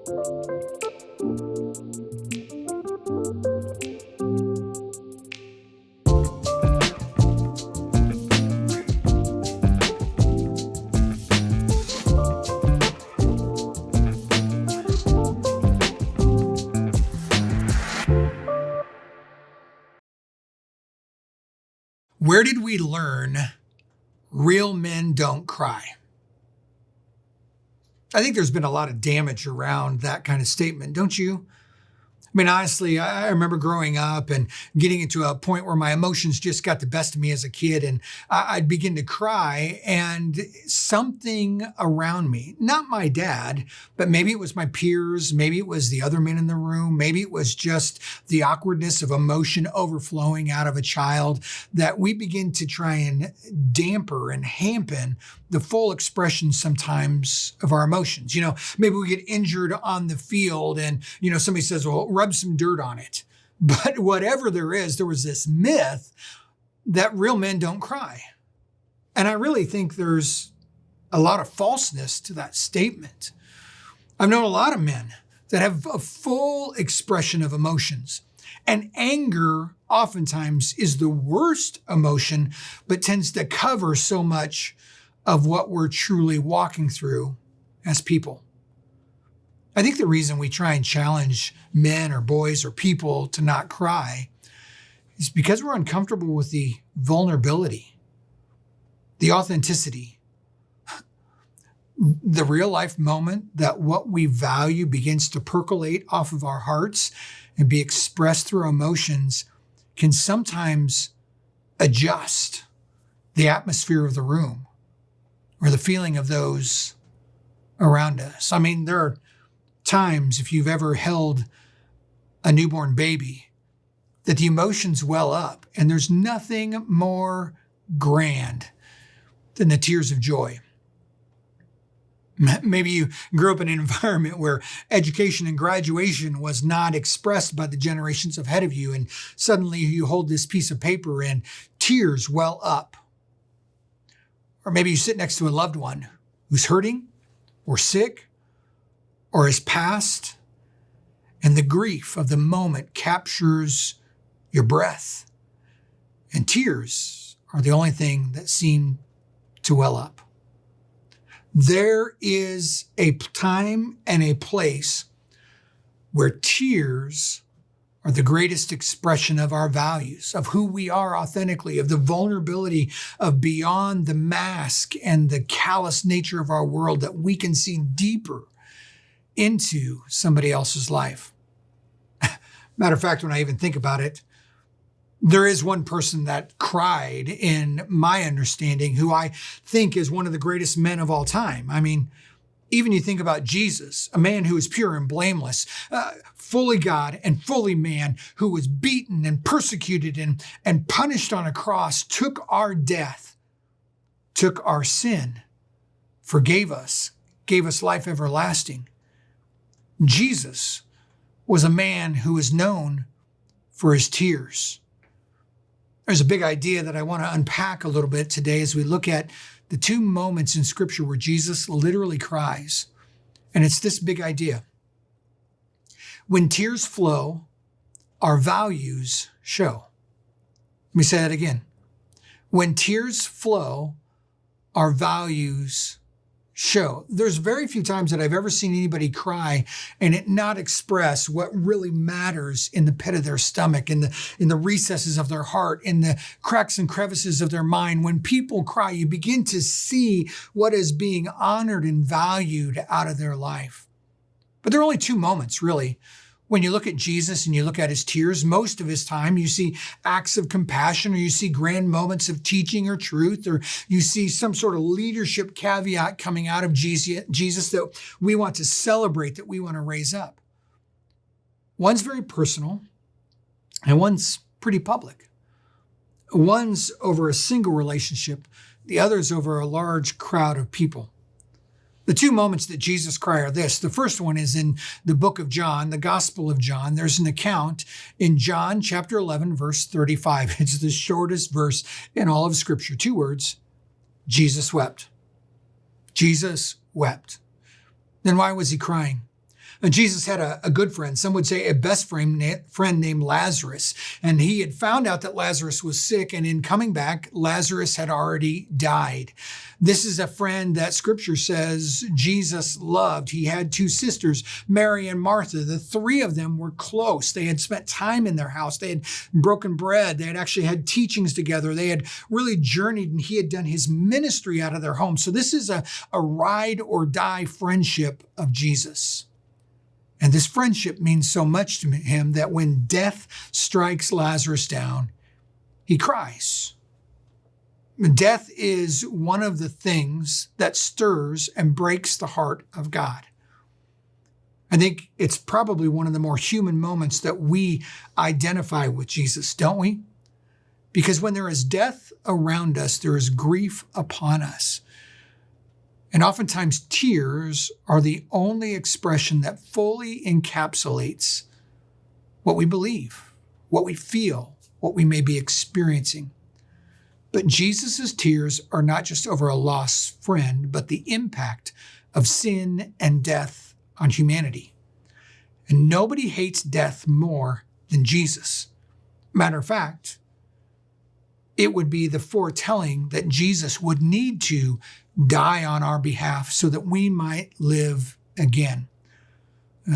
Where did we learn real men don't cry? I think there's been a lot of damage around that kind of statement, don't you? I mean, honestly, I remember growing up and getting into a point where my emotions just got the best of me as a kid, and I'd begin to cry, and something around me, not my dad, but maybe it was my peers, maybe it was the other men in the room, maybe it was just the awkwardness of emotion overflowing out of a child, that we begin to try and damper and hampen the full expression sometimes of our emotions. You know, maybe we get injured on the field and, somebody says, well, rub some dirt on it. But whatever there was this myth that real men don't cry. And I really think there's a lot of falseness to that statement. I've known a lot of men that have a full expression of emotions. And anger oftentimes is the worst emotion, but tends to cover so much of what we're truly walking through as people. I think the reason we try and challenge men or boys or people to not cry is because we're uncomfortable with the vulnerability, the authenticity, the real life moment that what we value begins to percolate off of our hearts and be expressed through emotions can sometimes adjust the atmosphere of the room or the feeling of those around us. I mean, there are times, if you've ever held a newborn baby, that the emotions well up, and there's nothing more grand than the tears of joy. Maybe you grew up in an environment where education and graduation was not expressed by the generations ahead of you, and suddenly you hold this piece of paper and tears well up. Or maybe you sit next to a loved one who's hurting or sick or has passed, and the grief of the moment captures your breath, and tears are the only thing that seem to well up. There is a time and a place where tears are the greatest expression of our values, of who we are authentically, of the vulnerability of beyond the mask and the callous nature of our world, that we can see deeper into somebody else's life. Matter of fact, when I even think about it, there is one person that cried, in my understanding, who I think is one of the greatest men of all time. I mean, even you think about Jesus, a man who is pure and blameless, fully God and fully man, who was beaten and persecuted and punished on a cross, took our death, took our sin, forgave us, gave us life everlasting. Jesus was a man who was known for his tears. There's a big idea that I want to unpack a little bit today as we look at the two moments in Scripture where Jesus literally cries. And it's this big idea. When tears flow, our values show. Let me say that again. When tears flow, our values show. There's very few times that I've ever seen anybody cry and it not express what really matters in the pit of their stomach, in the recesses of their heart, in the cracks and crevices of their mind. When people cry, you begin to see what is being honored and valued out of their life. But there are only two moments, really. When you look at Jesus and you look at his tears, most of his time you see acts of compassion, or you see grand moments of teaching or truth, or you see some sort of leadership caveat coming out of Jesus that we want to celebrate, that we want to raise up. One's very personal and one's pretty public. One's over a single relationship, the other's over a large crowd of people. The two moments that Jesus cried are this. The first one is in the book of John, the Gospel of John. There's an account in John chapter 11, verse 35. It's the shortest verse in all of Scripture. Two words, Jesus wept. Jesus wept. Then why was he crying? And Jesus had a good friend, some would say a best friend named Lazarus. And he had found out that Lazarus was sick, and in coming back, Lazarus had already died. This is a friend that Scripture says Jesus loved. He had two sisters, Mary and Martha. The three of them were close. They had spent time in their house. They had broken bread. They had actually had teachings together. They had really journeyed, and he had done his ministry out of their home. So this is a ride or die friendship of Jesus. And this friendship means so much to him that when death strikes Lazarus down, he cries. Death is one of the things that stirs and breaks the heart of God. I think it's probably one of the more human moments that we identify with Jesus, don't we? Because when there is death around us, there is grief upon us. And oftentimes tears are the only expression that fully encapsulates what we believe, what we feel, what we may be experiencing. But Jesus' tears are not just over a lost friend, but the impact of sin and death on humanity. And nobody hates death more than Jesus. Matter of fact, it would be the foretelling that Jesus would need to die on our behalf so that we might live again.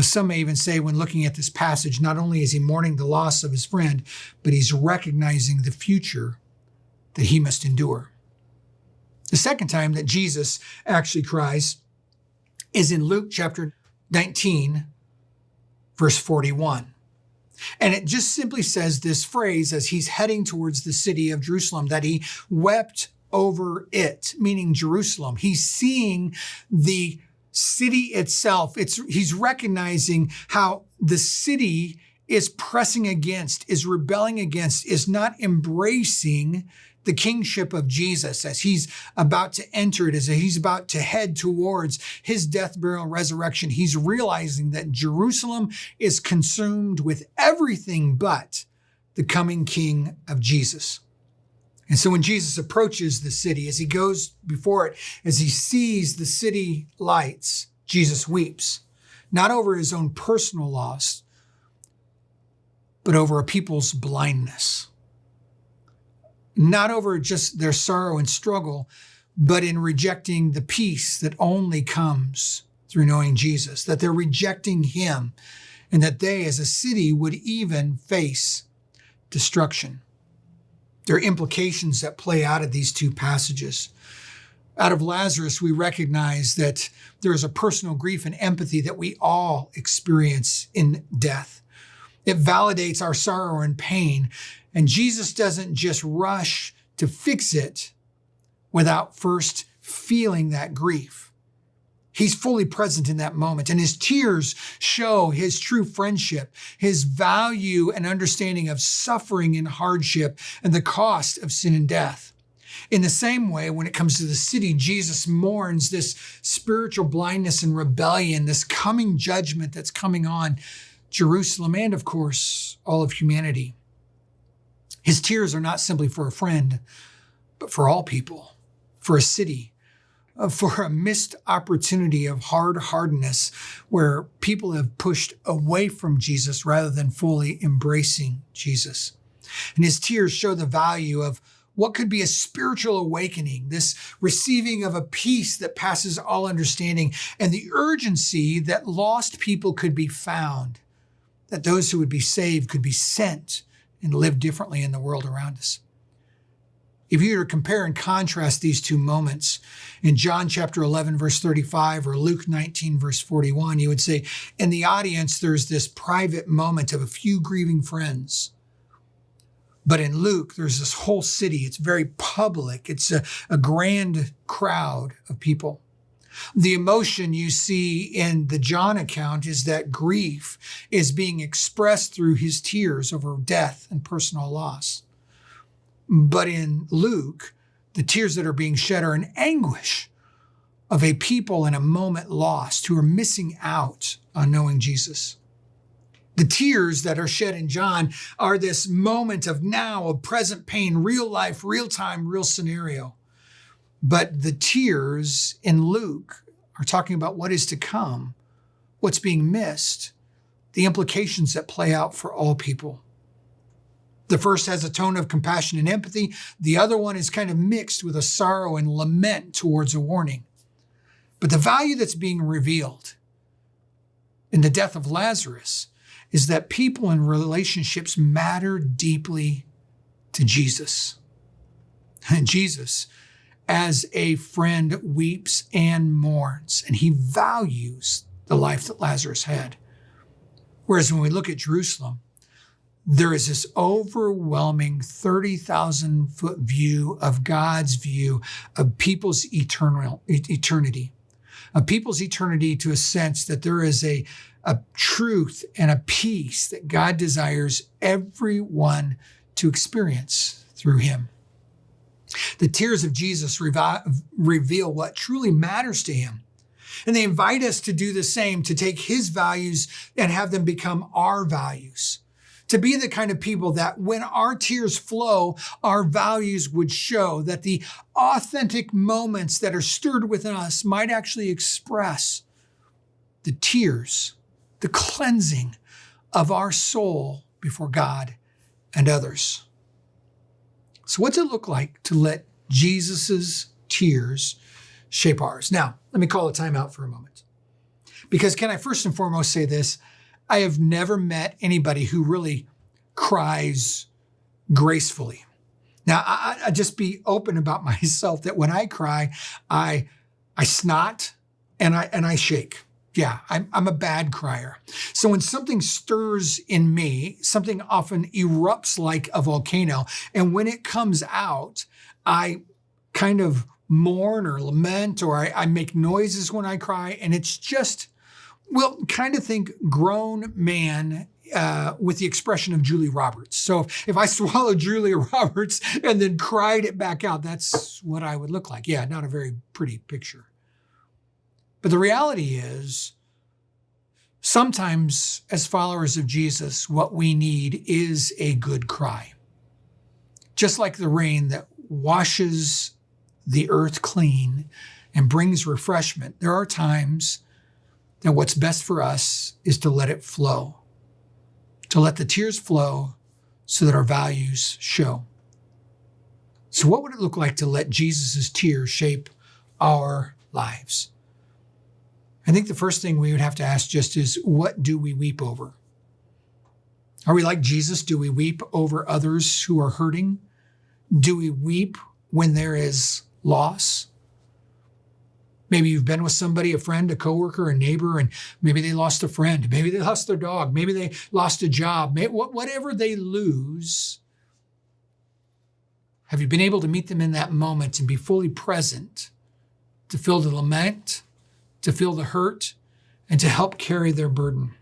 Some may even say, when looking at this passage, not only is he mourning the loss of his friend, but he's recognizing the future that he must endure. The second time that Jesus actually cries is in Luke chapter 19, verse 41. And it just simply says this phrase as he's heading towards the city of Jerusalem, that he wept over it, meaning Jerusalem. He's seeing the city itself. He's recognizing how the city is pressing against, is rebelling against, is not embracing the kingship of Jesus as he's about to enter it, as he's about to head towards his death, burial, and resurrection. He's realizing that Jerusalem is consumed with everything but the coming King of Jesus. And so when Jesus approaches the city, as he goes before it, as he sees the city lights, Jesus weeps, not over his own personal loss, but over a people's blindness. Not over just their sorrow and struggle, but in rejecting the peace that only comes through knowing Jesus, that they're rejecting him, and that they as a city would even face destruction. There are implications that play out of these two passages. Out of Lazarus, we recognize that there is a personal grief and empathy that we all experience in death. It validates our sorrow and pain. And Jesus doesn't just rush to fix it without first feeling that grief. He's fully present in that moment, and his tears show his true friendship, his value and understanding of suffering and hardship and the cost of sin and death. In the same way, when it comes to the city, Jesus mourns this spiritual blindness and rebellion, this coming judgment that's coming on Jerusalem and, of course, all of humanity. His tears are not simply for a friend, but for all people, for a city, for a missed opportunity of hard-heartedness where people have pushed away from Jesus rather than fully embracing Jesus. And his tears show the value of what could be a spiritual awakening, this receiving of a peace that passes all understanding, and the urgency that lost people could be found, that those who would be saved could be sent and live differently in the world around us. If you were to compare and contrast these two moments in John chapter 11, verse 35, or Luke 19, verse 41, you would say, in the audience, there's this private moment of a few grieving friends. But in Luke, there's this whole city. It's very public. It's a grand crowd of people. The emotion you see in the John account is that grief is being expressed through his tears over death and personal loss. But in Luke, the tears that are being shed are an anguish of a people in a moment lost who are missing out on knowing Jesus. The tears that are shed in John are this moment of now, of present pain, real life, real time, real scenario. But the tears in Luke are talking about what is to come what's being missed, the implications that play out for all people. The first has a tone of compassion and empathy. The other one is kind of mixed with a sorrow and lament towards a warning. But the value that's being revealed in the death of Lazarus is that people and relationships matter deeply to Jesus. And Jesus, as a friend, weeps and mourns, and he values the life that Lazarus had. Whereas when we look at Jerusalem, there is this overwhelming 30,000-foot view of God's view of people's eternity, of people's eternity, to a sense that there is a truth and a peace that God desires everyone to experience through him. The tears of Jesus reveal what truly matters to him. And they invite us to do the same, to take his values and have them become our values. To be the kind of people that when our tears flow, our values would show, that the authentic moments that are stirred within us might actually express the tears, the cleansing of our soul before God and others. So what's it look like to let Jesus's tears shape ours? Now, let me call a timeout for a moment. Because can I first and foremost say this? I have never met anybody who really cries gracefully. Now, I just be open about myself that when I cry, I snot and I shake. Yeah, I'm a bad crier. So when something stirs in me, something often erupts like a volcano. And when it comes out, I kind of mourn or lament, or I make noises when I cry. And it's just, well, kind of think grown man with the expression of Julia Roberts. So if I swallowed Julia Roberts and then cried it back out, that's what I would look like. Yeah, not a very pretty picture. But the reality is, sometimes as followers of Jesus, what we need is a good cry. Just like the rain that washes the earth clean and brings refreshment, there are times that what's best for us is to let it flow, to let the tears flow so that our values show. So what would it look like to let Jesus' tears shape our lives? I think the first thing we would have to ask just is, what do we weep over? Are we like Jesus? Do we weep over others who are hurting? Do we weep when there is loss? Maybe you've been with somebody, a friend, a coworker, a neighbor, and maybe they lost a friend. Maybe they lost their dog. Maybe they lost a job. Whatever they lose, have you been able to meet them in that moment and be fully present to feel the lament, to feel the hurt, and to help carry their burden?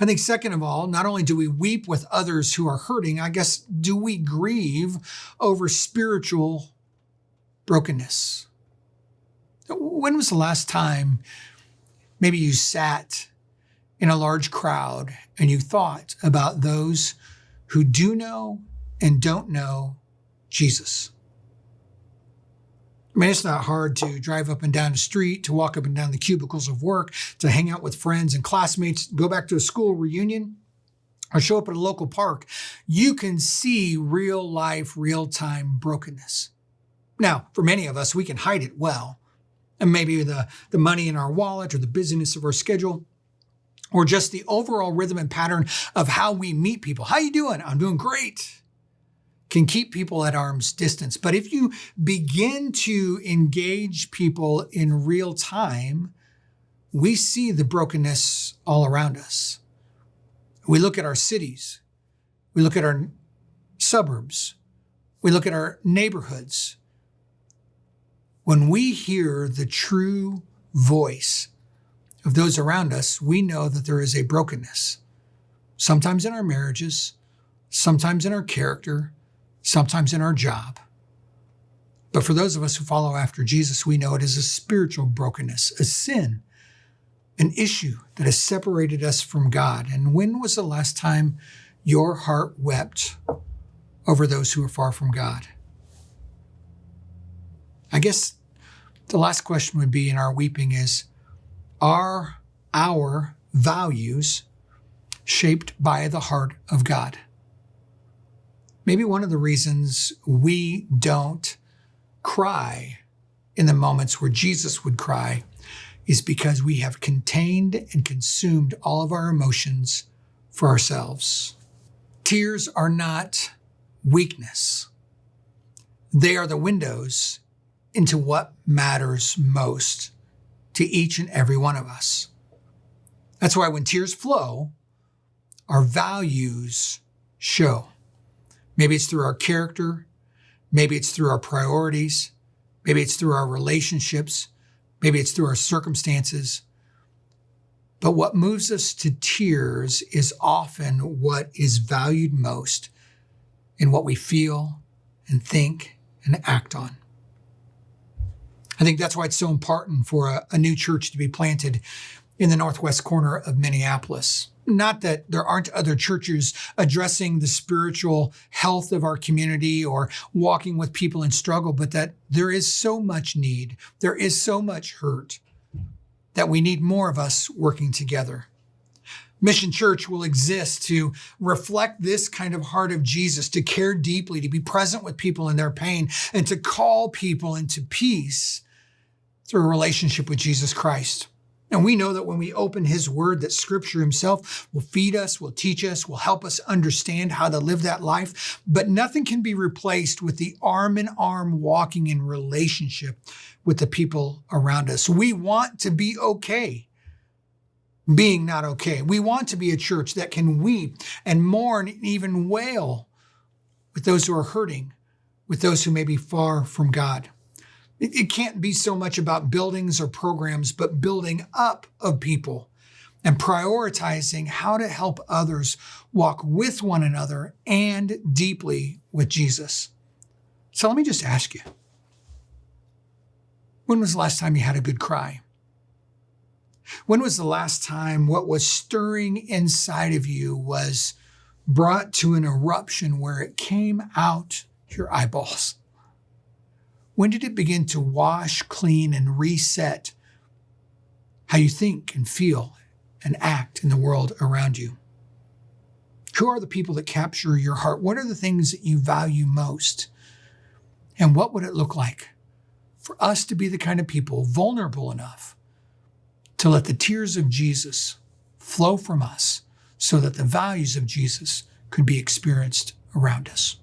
I think second of all, not only do we weep with others who are hurting, I guess, do we grieve over spiritual brokenness? When was the last time maybe you sat in a large crowd and you thought about those who do know and don't know Jesus? I mean, it's not hard to drive up and down the street, to walk up and down the cubicles of work, to hang out with friends and classmates, go back to a school reunion, or show up at a local park. You can see real life, real time brokenness. Now, for many of us, we can hide it well. And maybe the money in our wallet, or the busyness of our schedule, or just the overall rhythm and pattern of how we meet people. How you doing? I'm doing great. Can keep people at arm's distance. But if you begin to engage people in real time, we see the brokenness all around us. We look at our cities. We look at our suburbs. We look at our neighborhoods. When we hear the true voice of those around us, we know that there is a brokenness. Sometimes in our marriages, sometimes in our character, sometimes in our job. But for those of us who follow after Jesus, we know it is a spiritual brokenness, a sin, an issue that has separated us from God. And when was the last time your heart wept over those who are far from God? I guess the last question would be in our weeping is, Are our values shaped by the heart of God? Maybe one of the reasons we don't cry in the moments where Jesus would cry is because we have contained and consumed all of our emotions for ourselves. Tears are not weakness. They are the windows into what matters most to each and every one of us. That's why when tears flow, our values show. Maybe it's through our character. Maybe it's through our priorities. Maybe it's through our relationships. Maybe it's through our circumstances. But what moves us to tears is often what is valued most in what we feel and think and act on. I think that's why it's so important for a new church to be planted in the northwest corner of Minneapolis. Not that there aren't other churches addressing the spiritual health of our community or walking with people in struggle, but that there is so much need, there is so much hurt, that we need more of us working together. Mission Church will exist to reflect this kind of heart of Jesus, to care deeply, to be present with people in their pain, and to call people into peace through a relationship with Jesus Christ. And we know that when we open his word, that scripture himself will feed us, will teach us, will help us understand how to live that life. But nothing can be replaced with the arm in arm walking in relationship with the people around us. We want to be okay being not okay. We want to be a church that can weep and mourn and even wail with those who are hurting, with those who may be far from God. It can't be so much about buildings or programs, but building up of people and prioritizing how to help others walk with one another and deeply with Jesus. So let me just ask you, when was the last time you had a good cry? When was the last time what was stirring inside of you was brought to an eruption where it came out your eyeballs? When did it begin to wash, clean, and reset how you think and feel and act in the world around you? Who are the people that capture your heart? What are the things that you value most? And what would it look like for us to be the kind of people vulnerable enough to let the tears of Jesus flow from us so that the values of Jesus could be experienced around us?